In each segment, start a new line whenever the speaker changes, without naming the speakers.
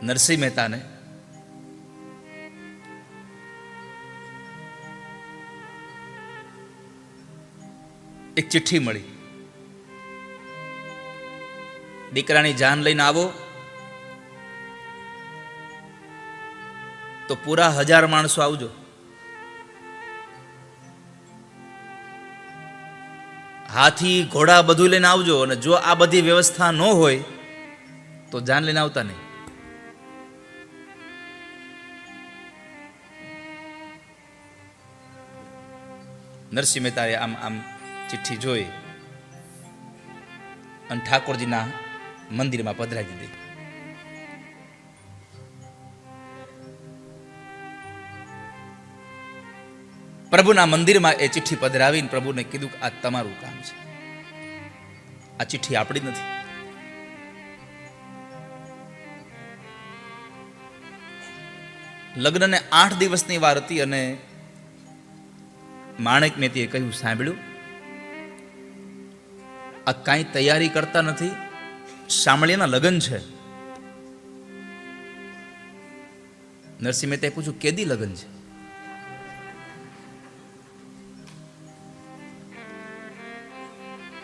નરસિંહ મહેતાને એક ચિઠ્ઠી મળી, દીકરાની જાન લઈને આવો તો પૂરા 1000 માણસો આવજો, હાથી ઘોડા બધું લઈને આવજો, અને જો આ બધી વ્યવસ્થા ન હોય તો જાન લઈને આવતા નહીં. નરસિંહ મહેતાએ આમ આમ ચિઠ્ઠી જોઈ અને ઠાકોરજીના મંદિરમાં પધરાવી દીધી. પ્રભુના મંદિરમાં એ ચિઠ્ઠી પધરાવીને પ્રભુને કીધું કે આ તમારું કામ છે, આ ચિઠ્ઠી આપણી નથી. લગ્નને 8 દિવસની વાર હતી અને માણેક મહેતીએ કહ્યું, સાંભળ્યું, આ કાંઈ તૈયારી કરતા નથી, શામળિયાના લગ્ન છે. નરસિંહ મહેતાએ પૂછ્યું, કેદી લગ્ન છે?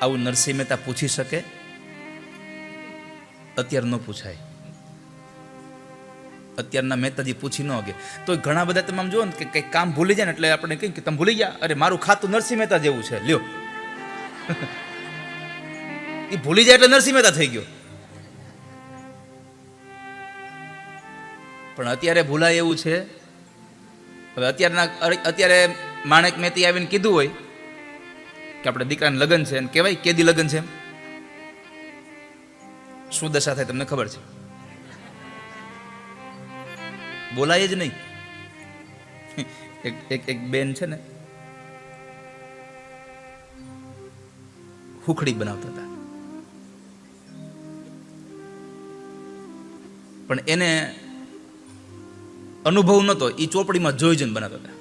આવું નરસિંહ મહેતા પૂછી શકે? અત્યારે ન પૂછાય. અત્યારના મહેતાજી પૂછી ન કે તો ઘણા બધા તમે આમ જુઓ ને કે કંઈક કામ ભૂલી જાય ને એટલે આપણે કહીએ કે તમે ભૂલી ગયા, અરે મારું ખાતું નરસિંહ મહેતા જેવું છે, લ્યો. એ ભૂલી જાય એટલે નરસિંહ મહેતા થઈ ગયો. પણ અત્યારે ભૂલાય એવું છે. હવે અત્યારે માણેક મહેતી આવીને કીધું હોય કે આપણે દીકરાને લગ્ન છે, અને કહેવાય કેદી લગ્ન છે, શું દશા થાય તમને ખબર છે? બોલાય જ નહીં. એક બેન છે ને, હુખડી બનાવતા હતા, પણ એને અનુભવ નહોતો, એ ચોપડીમાં જોઈ જોઈને બનાવતા હતા.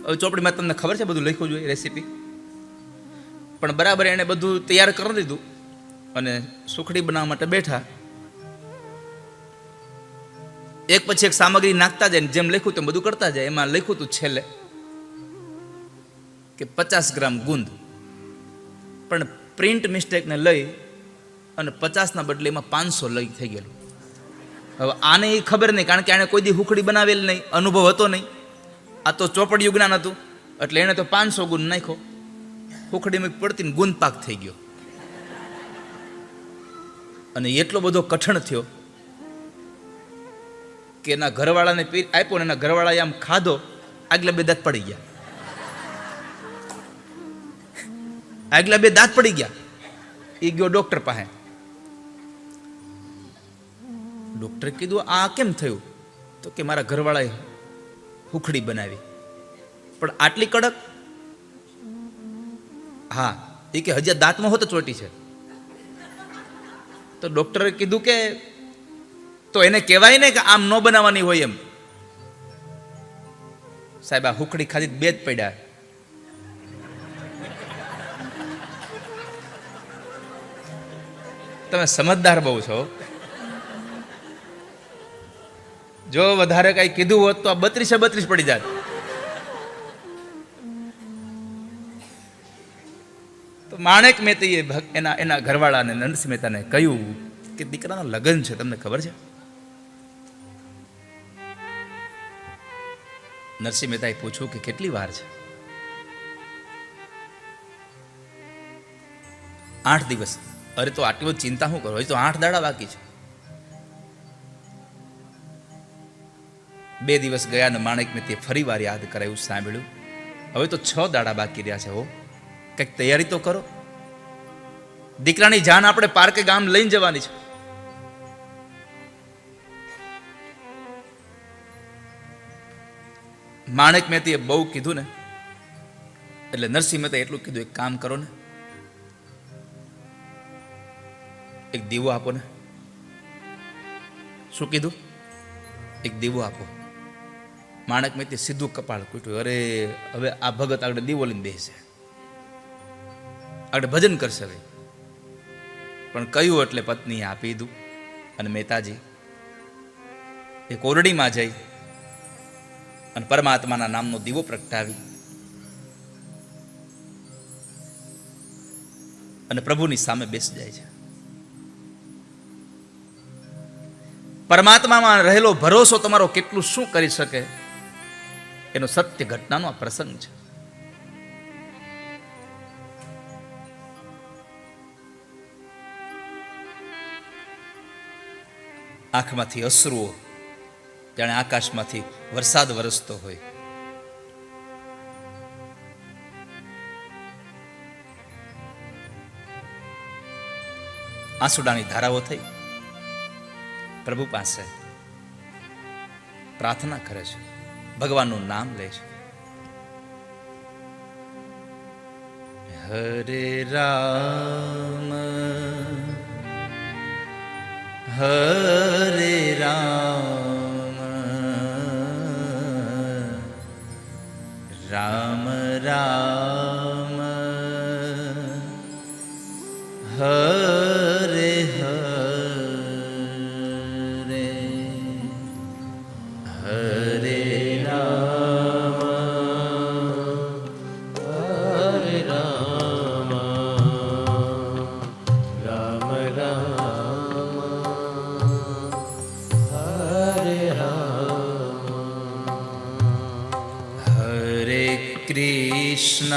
હવે ચોપડીમાં તમને ખબર છે બધું લખ્યું જોઈએ રેસીપી, પણ બરાબર એને બધું તૈયાર કરી દીધું અને સુખડી બનાવવા માટે બેઠા. એક પછી એક સામગ્રી નાખતા જાય, જેમ લખ્યું તેમ બધું કરતા જાય. એમાં લખ્યું હતું છેલ્લે કે 50 ગ્રામ ગુંદ, પણ પ્રિન્ટ મિસ્ટેકને લઈ અને 50ના બદલે એમાં 500 લઈ થઈ ગયેલું. હવે આને એ ખબર નહીં, કારણ કે આને કોઈ દી હુખડી બનાવેલ નહીં, અનુભવ હતો નહીં. આ તો ચોપડિયું જ્ઞાન હતું, એટલે એને તો 500 ગુંદ નાખ્યો. હુખડીમાં પડતી ગુંદ પાક થઈ ગયો, અને એટલો બધો કઠણ થયો કે એના ઘરવાળાને આપ્યો ને એના ઘરવાળાએ આમ ખાધો, આગલા 2 દાંત પડી ગયા. આગલા 2 દાંત પડી ગયા. એ ગયો ડોક્ટર પાસે. ડોક્ટરે કીધું, આ કેમ થયું? તો કે મારા ઘરવાળાએ હુખડી બનાવી, પણ આટલી કડક? હા. એ કે હજી દાંતમાં હોત ચોટી છે. તો ડોક્ટરે કીધું કે તો એને કહેવાય ને કે આમ ન બનાવવાની હોય એમ. સાહેબ, આ હુખડી ખાધી 2 જ પડ્યા. તમે સમજદાર બહુ છો. જો વધારે કઈ કીધું હોત તો આ 32 પડી જાત. તો માણેક મહેતીએ એના ઘરવાળાને નરસિંહ મહેતાને કહ્યું કે દીકરાના લગ્ન છે, તમને ખબર છે? નરસિંહ મહેતાએ પૂછ્યું કે કેટલી વાર છે? 8 દિવસ. અરે તો આટલી બધી ચિંતા શું કરો, હજી તો 8 દાડા બાકી છે. 2 દિવસ ગયા ને માણેક મહેતીએ ફરી વાર યાદ કરાયું, સાંભળ્યું, હવે તો 6 દાડા બાકી રહ્યા છે. હો, કંઈક તૈયારી તો કરો. દીકરાની જાન આપણે પાર્કે ગામ લઈને જવાની છે. માણેક મહેતીએ બહુ કીધું ને, એટલે નરસિંહ મહેતાએ એટલું કીધું, એક કામ કરો ને, એક દીવો આપો ને. શું કીધું? એક દીવો આપો. માણેક મહેતીએ સીધું કપાળ કૂટ્યું. અરે હવે આ ભગત આગળ દીવો લઈને બેસે, આગળ ભજન કરશે. હવે પણ કહ્યું એટલે પત્નીએ આપી દીધું. અને મહેતાજી એ કોરડીમાં જઈ અને પરમાત્માના નામનો દીવો પ્રગટાવી અને પ્રભુની સામે બેસી જાય છે. પરમાત્મામાં રહેલો ભરોસો તમારો કેટલું શું કરી શકે એનો સત્ય ઘટનાનો આ પ્રસંગ છે. આંખમાંથી અશ્રુઓ જાણે આકાશમાંથી વરસાદ વરસતો હોય. આંસુડાની ધારાઓ થઈ પ્રભુ પાસે પ્રાર્થના કરે છે, ભગવાનનું નામ લે છે. હરે રામ હરે રામ રામ રામ હરે હરે હરે રામ હરે રામ રામ રામ હરે હરે કૃષ્ણ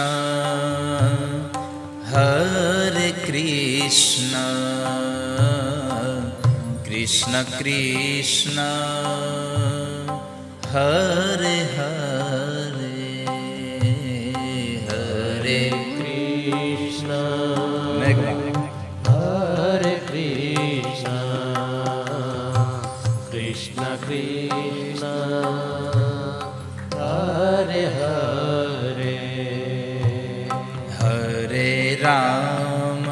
હરે કૃષ્ણ કૃષ્ણ કૃષ્ણ હરે હરે હરે કૃષ્ણ હરે કૃષ્ણ કૃષ્ણ કૃષ્ણ હરે હરે હરે રામ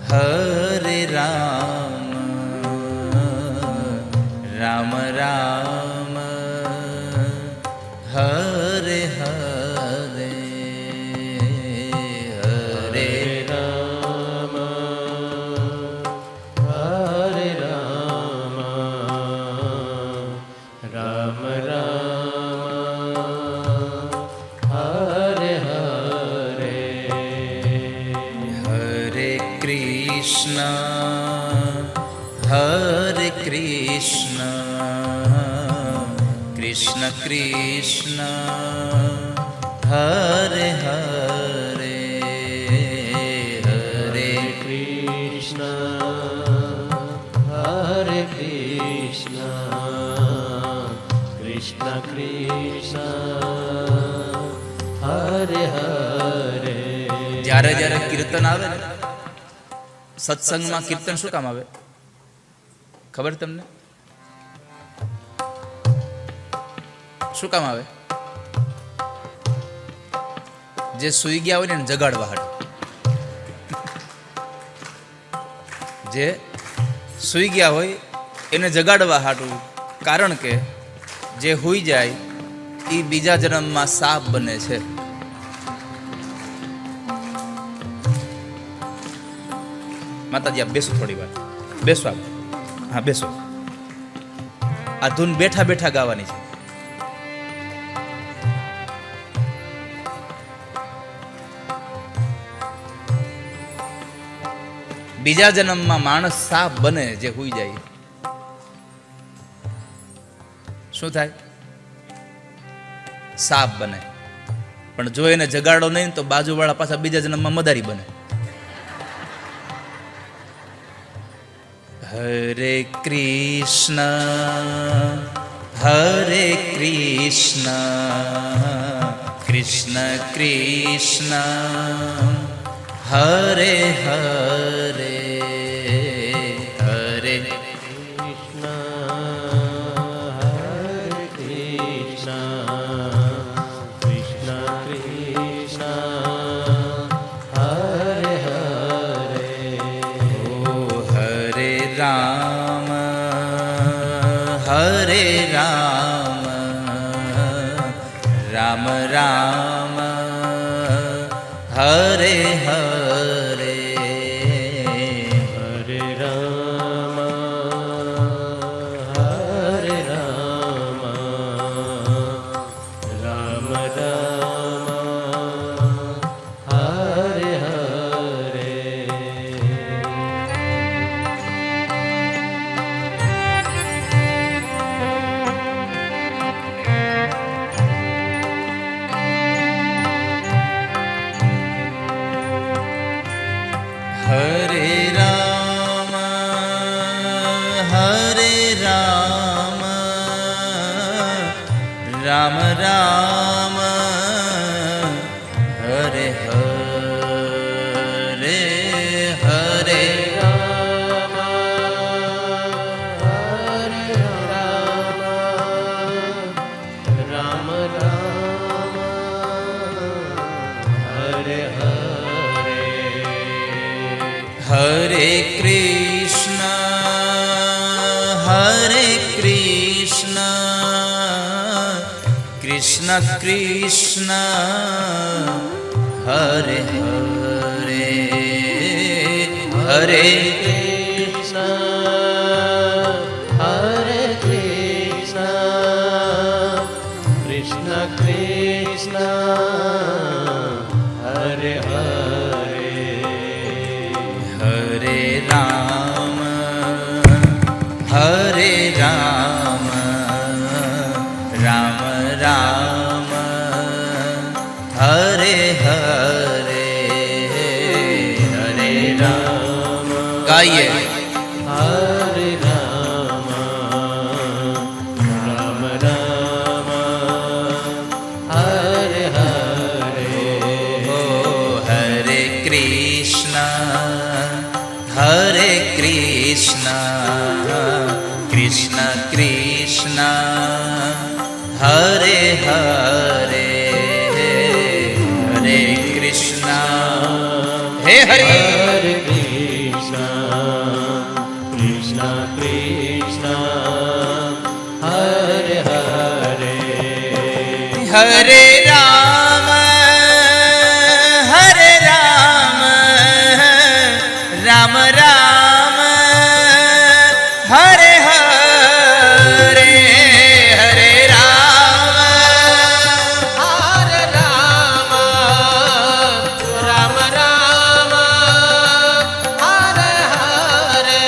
હરે રામ રામ રામ હરે હરે હરે રામ હરે રામ રામ રામ હરે હરે હરે કૃષ્ણ હરે કૃષ્ણ કૃષ્ણ કૃષ્ણ હરે હરે હરે કૃષ્ણ હરે કૃષ્ણ કૃષ્ણ કૃષ્ણ હરે હરે. જ્યારે જ્યારે કીર્તન આવે ને, સત્સંગમાં કીર્તન શું કામ આવે ખબર તમને? શું કામ આવે? જે સૂઈ ગયા હોય ને એને જગાડવા હાટુ. જે સૂઈ ગયા હોય એને જગાડવા હાટુ. કારણ કે જે હુઈ જાય એ બીજા જન્મમાં સાપ બને છે. માતાજી આપ બેસો થોડી વાર, બેસો આપ. હા બેસો. આ ધૂન બેઠા બેઠા ગાવાની છે. બીજા જન્મમાં માણસ સાપ બને જે હુઈ જાય. શું થાય? સાપ બને. પણ જો એને જગાડો નહીં તો બાજુવાળા પાછા બીજા જન્મમાં મદારી બને. હરે કૃષ્ણ હરે કૃષ્ણ કૃષ્ણ કૃષ્ણ હરે હરે હરે કૃષ્ણ હરે કૃષ્ણ કૃષ્ણ કૃષ્ણ હરે હરે. ઓ હરે રામ હરે રામ રામ રામ હરે હરે રામ રામ હરે હરે હરે હરે કૃષ્ણ કૃષ્ણ કૃષ્ણ હરે હરે હરે
કૃષ્ણ કૃષ્ણ હરે હરે
હરે રામ હરે રામ રામ રામ હરે હરે હરે રામ ગાઈએ
હરે રામ રામ રામ હરે હરે
હો હરે કૃષ્ણ કૃષ્ણ કૃષ્ણ હરે હરે હરે કૃષ્ણ હે હરે
હરે કૃષ્ણ કૃષ્ણ કૃષ્ણ હરે હરે
હરે રામ રામ રામ હરે હરે હરે રામ
હરે રામ રામ રામ હરે હરે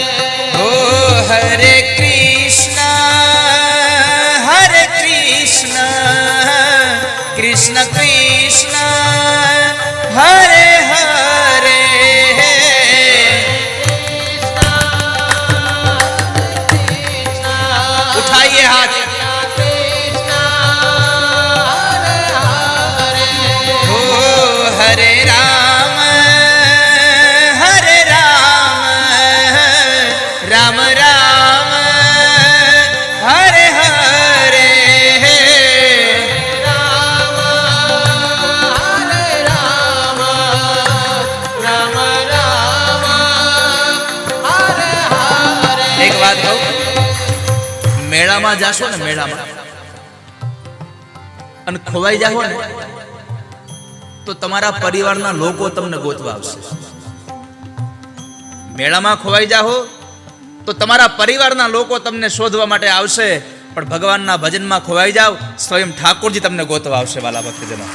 ઓ હરે કૃષ્ણ કૃષ્ણ કૃષ્ણ હરે હરે उठाइए हाथ हो हरे राम राम राम हरे हरे एक बात कहूं મેળામાં જાશો ને મેળામાં અને ખોવાઈ જાઓ ને તો તમારા પરિવારના લોકો તમને ગોતવા આવશે. મેળામાં ખોવાઈ જાઓ તો તમારા પરિવારના લોકો તમને શોધવા માટે આવશે, પણ ભગવાનના ભજનમાં ખોવાઈ જાવ સ્વયં ઠાકોરજી તમને ગોતવા આવશે. વાલા ભક્તજનો,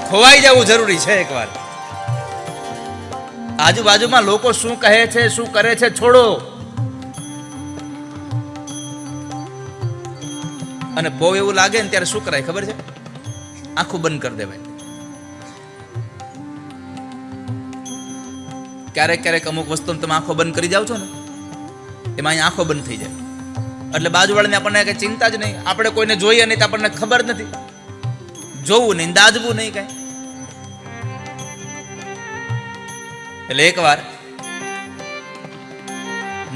ખોવાઈ જવું જરૂરી છે. એકવાર આજુબાજુમાં લોકો શું કહે છે, શું કરે છે, છોડો અને બહુ એવું લાગે ને ત્યારે શું કરાય ખબર છે? આંખો બંધ કરી દેવાય. ક્યારેક ક્યારેક અમુક વસ્તુ તમે આંખો બંધ કરી જાવ છો ને, એમાં અહીં આંખો બંધ થઈ જાય એટલે બાજુવાળાને આપણને કઈ ચિંતા જ નહીં. આપણે કોઈને જોઈએ નહીં તો આપણને ખબર નથી, જોવું નહીં, દાજવું નહીં કઈ. એટલે એકવાર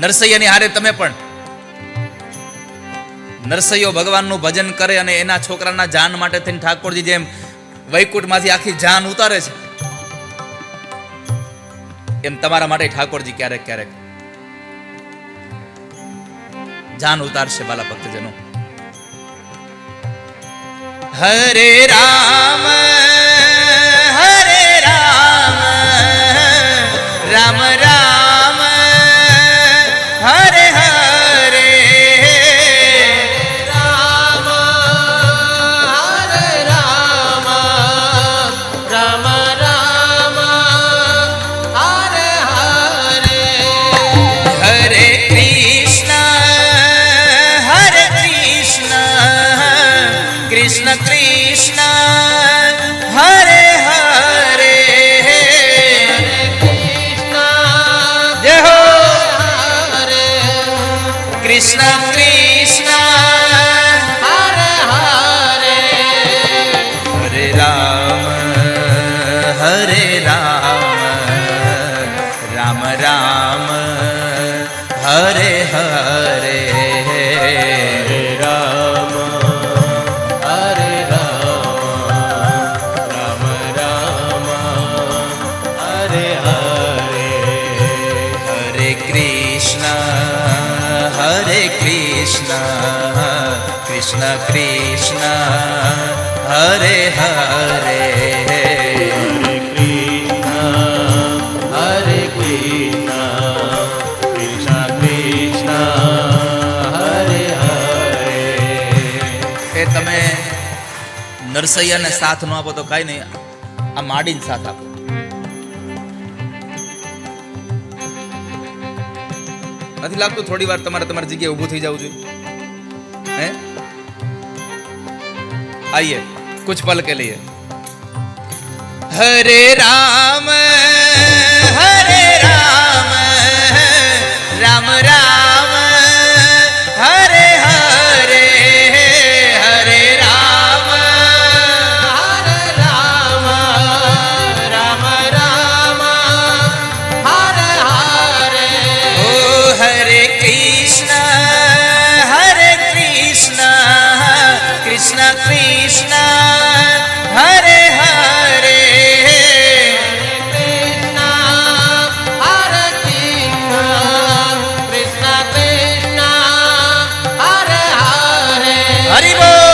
નરસૈયાની હારે તમે પણ, નરસૈયો ભગવાનનું ભજન કરે અને એના છોકરાના જાન માટે થઈને ઠાકોરજી જેમ વૈકુંઠમાંથી આખી જાન ઉતારે છે, એમ તમારા માટે ઠાકોરજી ક્યારેક ક્યારેક જાન ઉતારશે. વાલા ભક્તજનો, હરે રામ રામ રામ હરે હરે
રામ હરે રામ રામ રામ હરે હરે
હરે Krishna Krishna Krishna Krishna Krishna Hare Hare
Hare Krishna, Krishna Krishna, Hare Hare.
એ તમે નરસૈયાને સાથ ન આપો તો કાંઈ નહીં, આ માડીને સાથ આપો. નથી લાગતું થોડી વાર તમારે તમારી જગ્યાએ ઊભું થઈ જવું જોઈએ? હે, આइए कुछ पल के लिए. हरे राम राम राम हरे हरे, हरे Ram
Rama Rama, Hare Hare.
ओ हरे Krishna Krishna Krishna Hare Hare.
Krishna, Hare Krishna, Krishna Krishna, Hare Hare.
Hari बोल.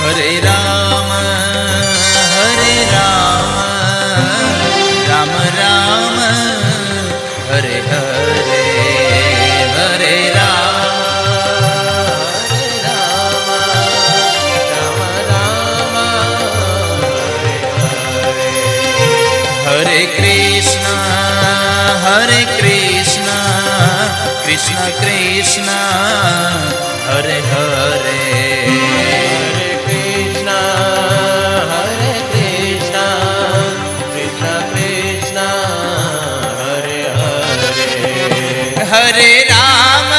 हरे राम राम राम हरे हरे, हरे राम
Rama Rama,
हरे Krishna Krishna Krishna Hare Hare.
Krishna, Hare Krishna, Krishna Krishna, Hare Hare.
हरे Ram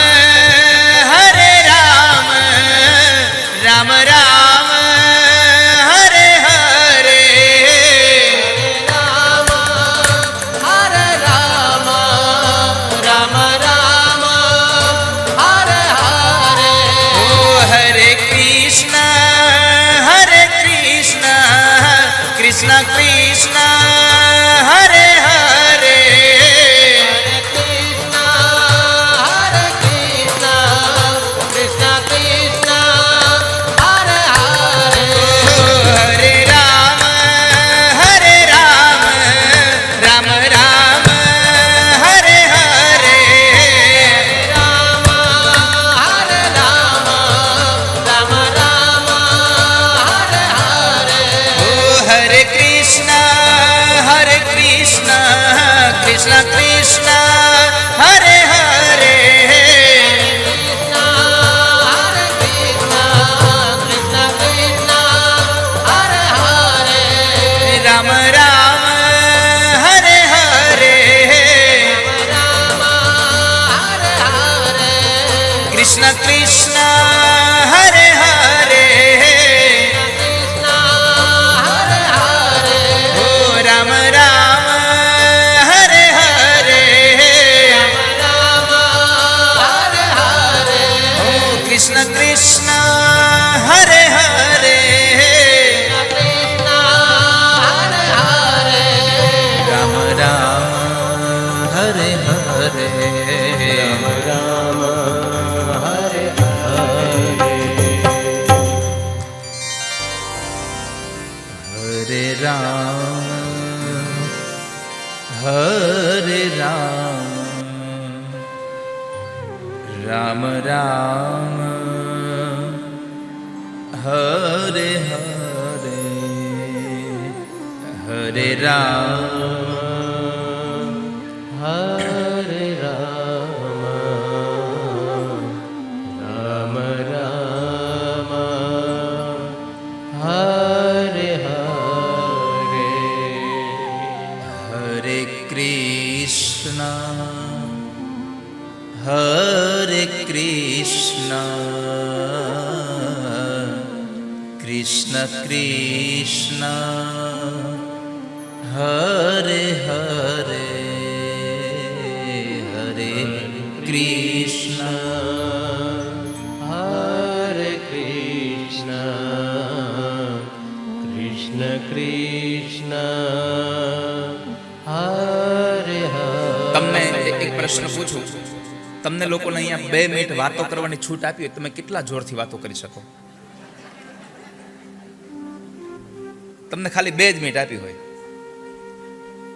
Ram Ram Hare Hare.
Rama, Hare Rama, Rama Rama, Hare Hare.
ओ हरे Krishna Krishna Krishna Hare Hare.
Krishna, Hare Krishna, Krishna Krishna, Hare Hare.
ओ हरे Ram Ram Ram Hare Hare.
Rama, Hare Rama, Rama Rama, Hare Hare.
ओ हरे Krishna Krishna Krishna Hare Hare.
Krishna, Hare Krishna, Krishna Krishna, Hare Hare.
Ram Ram Hare Hare,
Rama, Hare Hare.
Krishna Krishna Hare Hare.
Krishna, Hare Hare.
ओ Ram Ram Hare Hare.
Rama, Hare Hare.
ओ Krishna Krishna Hare Hare.
Krishna, Hare Hare.
Ram Ram Hare Hare.
Rama, Hare Hare.
हरे राम राम राम हरे हरे, हरे Ram
Hare Rama, Rama Rama, Hare Hare.
હરે કૃષ્ણ કૃષ્ણ કૃષ્ણ હરે હરે હરે કૃષ્ણ
હરે કૃષ્ણ કૃષ્ણ કૃષ્ણ હરે હરે.
તમને એક પ્રશ્ન પૂછું, તમને લોકોને અહીંયા 2 minute વાતો કરવાની છૂટ આપી હોય, તમે કેટલા જોરથી વાતો કરી શકો? તમને ખાલી 2 જ મિનિટ આપી હોય,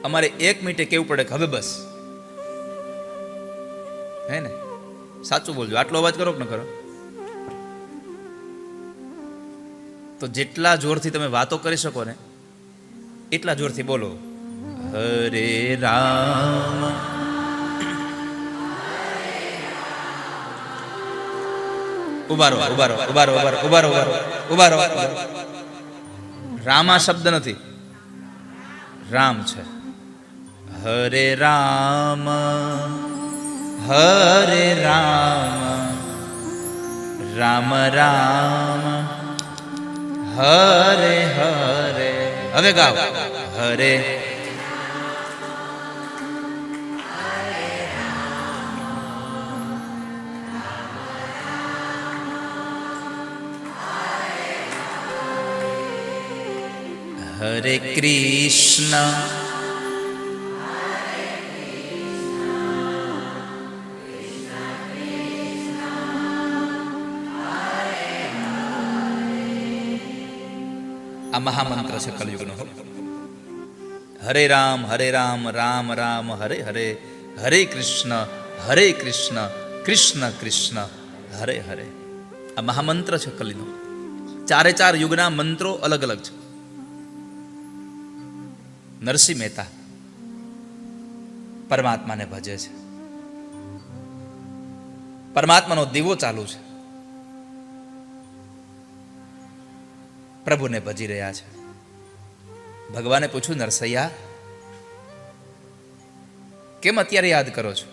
અમારે 1 મિનિટે કેવું પડે કે હવે બસ, હે ને? સાચું બોલજો, આટલો અવાજ કરો કે ન કરો? તો જેટલા જોરથી તમે વાતો કરી શકો ને એટલા જોરથી બોલો. હરે રામ ઉભારો ઉભારો ઉભારો ઉભારો ઉભારો ઉભારો ઉભારો. રામા શબ્દ નથી, રામ છે. હરે રામ હરે રામ રામ રામ હરે હરે. હવે ગાઓ. હરે હરે કૃષ્ણ આ મહામંત્ર છે કલયુગનો. હરે રામ રામ રામ હરે હરે, હરે કૃષ્ણ કૃષ્ણ કૃષ્ણ હરે હરે. આ મહામંત્ર છે કલીનો. 4 યુગના મંત્રો અલગ અલગ છે. નરસિંહ મહેતા પરમાત્માને ભજે છે, પરમાત્માનો દીવો ચાલુ છે, પ્રભુને ભજી રહ્યા છે. ભગવાને પૂછ્યું, નરસૈયા કેમ અત્યારે યાદ કરો છો?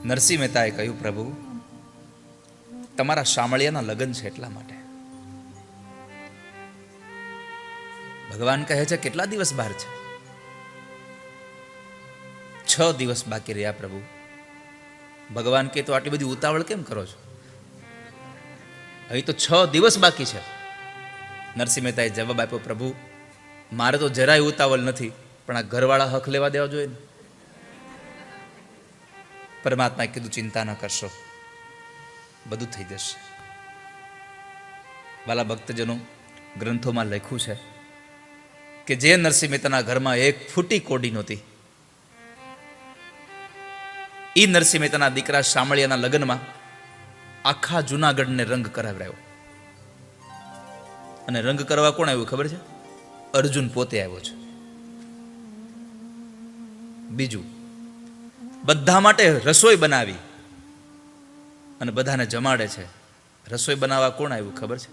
નરસિંહ મહેતાએ કહ્યું, પ્રભુ તમારા શામળિયાના લગ્ન છે એટલા માટે. ભગવાન કહે છે, કેટલા દિવસ બહાર છે? 6 દિવસ બાકી રહ્યા પ્રભુ. ભગવાન કહે, તો આટલી બધી ઉતાવળ કેમ કરો છો? અહીં તો 6 દિવસ બાકી છે. નરસિંહ મહેતાએ જવાબ આપ્યો, પ્રભુ મારે તો જરાય ઉતાવળ નથી, પણ આ ઘરવાળા હક લેવા દેવા જોઈએ ને. પરમાત્માએ કીધું, ચિંતા ન કરશો, બધું થઈ જશે. વાલા ભક્તજનો, ગ્રંથોમાં લખ્યું છે કે જે નરસિંહ મહેતાના ઘરમાં 1 ફૂટી કોડી નહોતી, એ નરસિંહ મહેતાના દીકરા શામળિયાના લગ્નમાં આખા જુનાગઢને રંગ કરાવડાવ્યો. અને રંગ કરવા કોણ આવ્યું ખબર છે? અર્જુન પોતે આવ્યો છે. બીજું, બધા માટે રસોઈ બનાવી અને બધાને જમાડે છે. રસોઈ બનાવવા કોણ આવ્યું ખબર છે?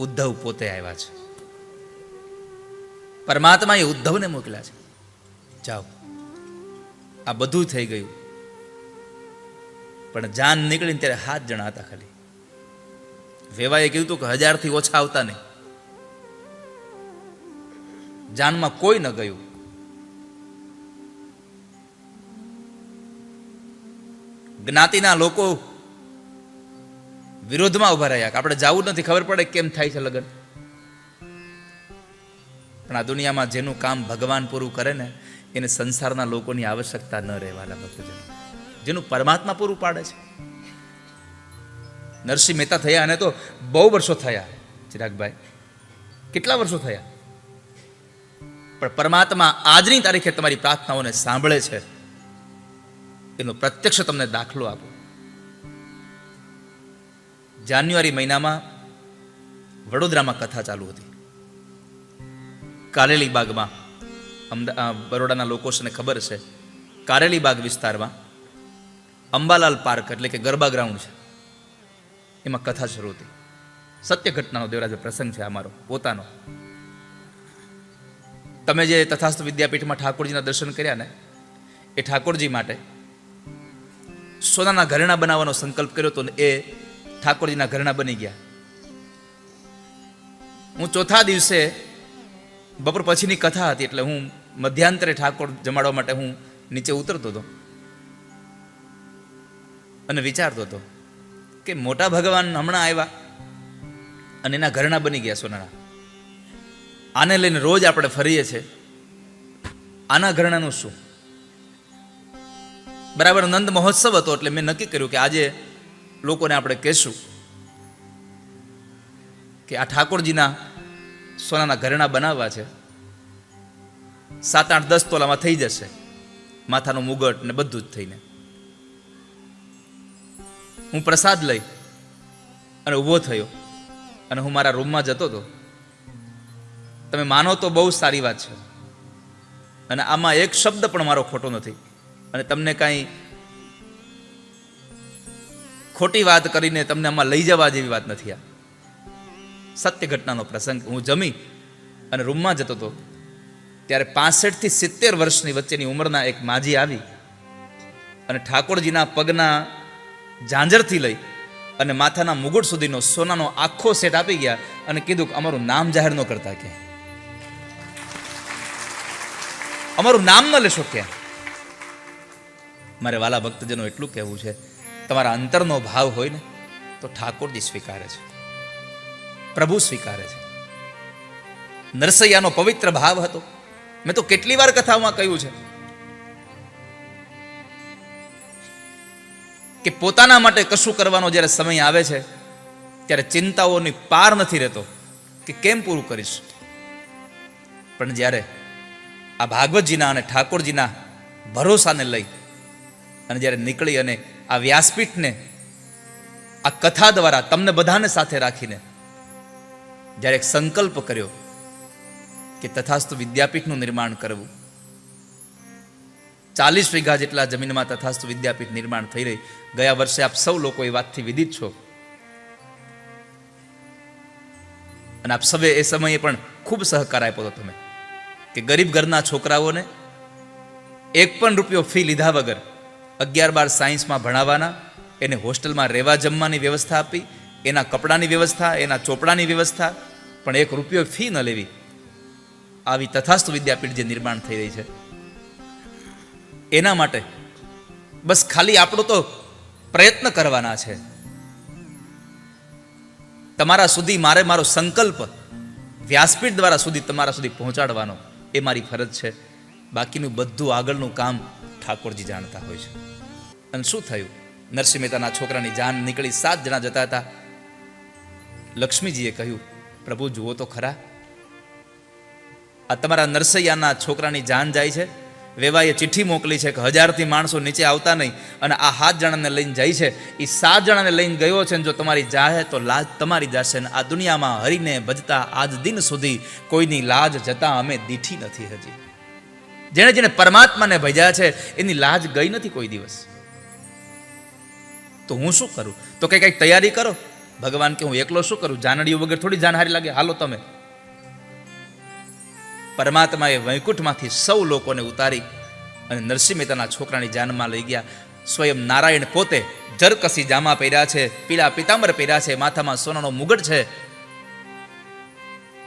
ઉદ્ધવ પોતે આવ્યા છે. પરમાત્માએ ઉદ્ધવને મોકલ્યા છે, જાઓ. આ બધું થઈ ગયું, પણ જાન નીકળીને ત્યારે 7 જણા હતા ખાલી. વેવાએ કીધું હતું કે 1000 થી ઓછા આવતા નહીં. જાનમાં કોઈ ન ગયું. જ્ઞાતિના લોકો વિરોધમાં ઉભા રહ્યા કે આપણે જવું નથી, ખબર પડે કેમ થાય છે લગ્ન. પણ આ દુનિયામાં જેનું કામ ભગવાન પૂરું કરે ને, એને સંસારના લોકોની આવશ્યકતા ન રહેવાના ભક્તજનો. જેનું પરમાત્મા પૂરું પાડે છે. નરસિંહ મહેતા થયા અને તો બહુ વર્ષો થયા ચિરાગભાઈ, કેટલા વર્ષો થયા, પણ પરમાત્મા આજની તારીખે તમારી પ્રાર્થનાઓને સાંભળે છે, એનો પ્રત્યક્ષ તમને દાખલો આપો. જાન્યુઆરી મહિનામાં વડોદરામાં કથા ચાલુ હતી. કારેલી બાગમાં, બરોડાના લોકો છે ખબર છે, કારેલી બાગ વિસ્તારમાં અંબાલાલ પાર્ક એટલે કે ગરબા ગ્રાઉન્ડ છે, એમાં કથા શરૂ હતી. સત્ય ઘટનાનો દેવરાજ પ્રસંગ છે અમારો પોતાનો. તમે જે તથાસ્તુ વિદ્યાપીઠમાં ઠાકોરજીના દર્શન કર્યા ને, એ ઠાકોરજી માટે સોનાના ઘરેણા બનાવવાનો સંકલ્પ કર્યો હતો ને એ ઠાકોરજીના ઘરેણા બની ગયા. હું ચોથા દિવસે બપોર પછીની કથા હતી એટલે હું મધ્યાંતરે ઠાકોર જમાડવા માટે હું નીચે ઉતરતો હતો અને વિચારતો હતો કે મોટા ભગવાન હમણાં આવ્યા અને એના ઘરેણા બની ગયા સોનાના. આને લઈને રોજ આપણે ફરીએ છીએ, આના ઘરેણાનું શું? બરાબર નંદ મહોત્સવ હતો એટલે મેં નક્કી કર્યું કે આજે લોકોને આપણે કહેશું કે આ ઠાકોરજીના સોનાના ઘરેણા બનાવવા છે. 7, 8, 10 તોલામાં થઈ જશે, માથાનો મુગટ ને બધું જ થઈને. હું પ્રસાદ લઈ અને ઊભો થયો અને હું મારા રૂમમાં જતો હતો. તમે માનો તો બહુ સારી વાત છે અને આમાં એક શબ્દ પણ મારો ખોટો નથી અને તમને કાંઈ ખોટી વાત કરીને તમને આમાં લઈ જવા જેવી વાત નથી. આ સત્ય ઘટનાનો પ્રસંગ. હું જમી અને રૂમમાં જતો હતો ત્યારે 65 થી 70 વર્ષની વચ્ચેની ઉંમરના એક માજી આવી અને ઠાકોરજીના પગના ઝાંઝરથી લઈ અને માથાના મુગુટ સુધીનો સોનાનો આખો સેટ આપી ગયા અને કીધું કે અમારું નામ જાહેર ન કરતા, કે અમારું નામ ન લેશો ક્યાં. મારે વાલા ભક્તજનો એટલું કહેવું છે, તમારા અંતરનો ભાવ હોય ને તો ઠાકોરજી સ્વીકારે છે, પ્રભુ સ્વીકારે છે. નરસૈયાનો પવિત્ર ભાવ હતો. મેં તો કેટલી વાર કથામાં કહ્યું છે કે પોતાના માટે કશું કરવાનો જ્યારે સમય આવે છે ત્યારે ચિંતાઓની પાર નથી રહેતો કે કેમ પૂરું કરીશ. પણ જ્યારે આ ભાગવતજીના અને ઠાકોરજીના ભરોસાને લઈ અને જ્યારે નીકળી અને આ વ્યાસપીઠને આ કથા દ્વારા તમને બધાને સાથે રાખીને જ્યારે એક સંકલ્પ કર્યો કે તથાસ્તુ વિદ્યાપીઠનું નિર્માણ કરવું, 40 વીઘા જેટલા જમીનમાં તથાસ્તુ વિદ્યાપીઠ નિર્માણ થઈ રહી. ગયા વર્ષે આપ સૌ લોકો એ વાતથી વિદિત છો અને આપ સૌએ એ સમયે પણ ખૂબ સહકાર આપ્યો હતો તમે કે ગરીબ ઘરના છોકરાઓને 1 પણ રૂપિયો ફી લીધા વગર 11-12 સાયન્સમાં ભણાવવાના, એને હોસ્ટેલમાં રહેવા જમવાની વ્યવસ્થા આપી, એના કપડાની વ્યવસ્થા, એના ચોપડાની વ્યવસ્થા, પણ 1 રૂપિયો ફી ન લેવી. આવી તથાસ્તુ વિદ્યાપીઠ જે નિર્માણ થઈ રહી છે એના માટે બસ ખાલી આપણો તો પ્રયત્ન કરવાના છે. તમારા સુધી મારો સંકલ્પ વ્યાસપીઠ દ્વારા સુધી તમારા સુધી પહોંચાડવાનો એ મારી ફરજ છે. બાકીનું બધું આગળનું કામ ઠાકોરજી જાણતા હોય છે. અને શું થયું? નરસિંહ મહેતાના છોકરાની જાન નીકળી, 7 જણા જતા હતા. લક્ષ્મીજીએ કહ્યું, પ્રભુ જુઓ તો ખરા, આ તમારા નરસૈયાના છોકરાની જાન જાય છે. વેવાએ ચિઠ્ઠી મોકલી છે કે 1000થી માણસો નીચે આવતા નહીં અને આ 7 જણાને લઈને જાય છે. એ 7 જણાને લઈને ગયો છે, જો તમારી જાહે તો લાજ તમારી જશે. ને આ દુનિયામાં હરિને ભજતા આજ દિન સુધી કોઈની લાજ જતા અમે દીઠી નથી હજી. જેણે જેણે પરમાત્માને ભજ્યા છે એની લાજ ગઈ નથી કોઈ દિવસ. તો હું શું કરું? તો કંઈક તૈયારી કરો. ભગવાન કે હું એકલો શું કરું? જાનડીઓ વગર થોડી જાન હારી લાગે. હાલો તમે. પરમાત્માએ વૈકુંઠમાંથી સૌ લોકોને ઉતારી અને નરસિંહ મહેતાના છોકરાની જાનમાં લઈ ગયા. સ્વયં નારાયણ પોતે જરકસી જામા પહેર્યા છે, પીળા પિતાંબર પહેર્યા છે, માથામાં સોનાનો મુગટ છે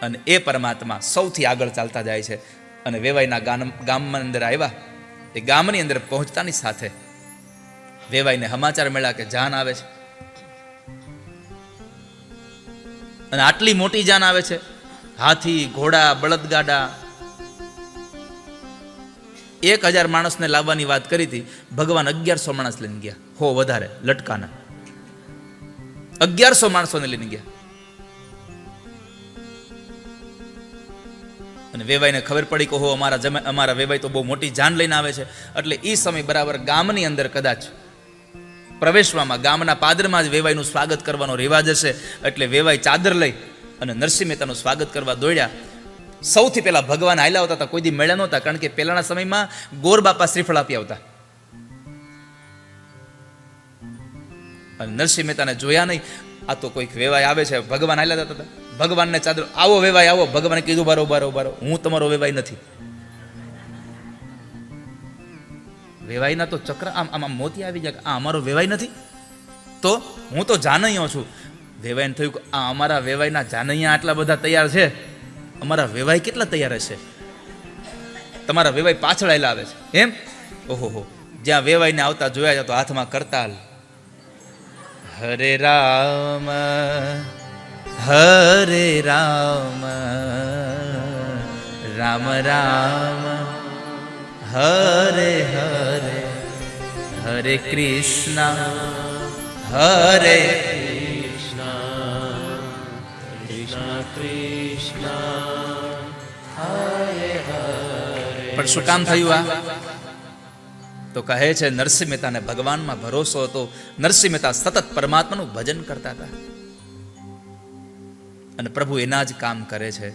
અને એ પરમાત્મા સૌથી આગળ ચાલતા જાય છે અને વેવાઈના ગામમાં અંદર આવ્યા. એ ગામની અંદર પહોંચતાની સાથે વેવાઈને સમાચાર મળ્યા કે જાન આવે છે અને આટલી મોટી જાન આવે છે. હાથી, ઘોડા, બળદગાડા, 1000 માણસને લાવવાની વાત કરી હતી. ભગવાન 1100 માણસ લઈને ગયા. હો વધારે લટકાના 1100 માણસોને લઈને ગયા. અને વેવાઈને ખબર પડી કે હો અમારા વેવાઈ તો બહુ મોટી જાન લઈને આવે છે. એટલે એ સમય બરાબર ગામની અંદર કદાચ પ્રવેશવામાં ગામના પાદરમાં જ વેવાઈનું સ્વાગત કરવાનો રિવાજ હશે. એટલે વેવાઈ ચાદર લઈ અને નરસિંહ મહેતાનું સ્વાગત કરવા દોડ્યા. સૌથી પહેલા ભગવાન હાલ્યા આવતા હતા, કોઈ દી મળ્યા નહોતા, કારણ કે પહેલાના સમયમાં ગોર બાપા શ્રીફળ આપી આવતા. અને નરસિંહ મહેતાને જોયા નહીં. આ તો કોઈક વેવાય આવે છે. ભગવાન હાલ્યા હતા. ભગવાનને ચાદર, આવો વેવાય આવો. ભગવાને કીધું બારો, હું તમારો વેવાય નથી. વેવાઈના તો ચક્ર આમ આમ આમ મોતી આવી જાય, આ અમારો વેવાઈ નથી. તો હું તો જાનૈયો છું. વેવાઈને થયું કે આ અમારા વેવાઈના જાનૈયા આટલા બધા તૈયાર છે, અમારા વેવાઈ કેટલા તૈયાર હશે? તમારા વેવાઈ પાછળ આવેલા આવે છે એમ. ઓહો, જ્યાં વેવાઈને આવતા જોયા જાય તો હાથમાં કરતાલ. હરે રામ હરે રામ રામ રામ હરે હરે હરે કૃષ્ણ હરે
કૃષ્ણ કૃષ્ણ કૃષ્ણ હરે હરે.
પણ શું કામ થયું આ? તો કહે છે નરસિંહ મહેતાને ભગવાનમાં ભરોસો હતો. નરસિંહ મહેતા સતત પરમાત્માનું ભજન કરતા હતા અને પ્રભુ એના જ કામ કરે છે.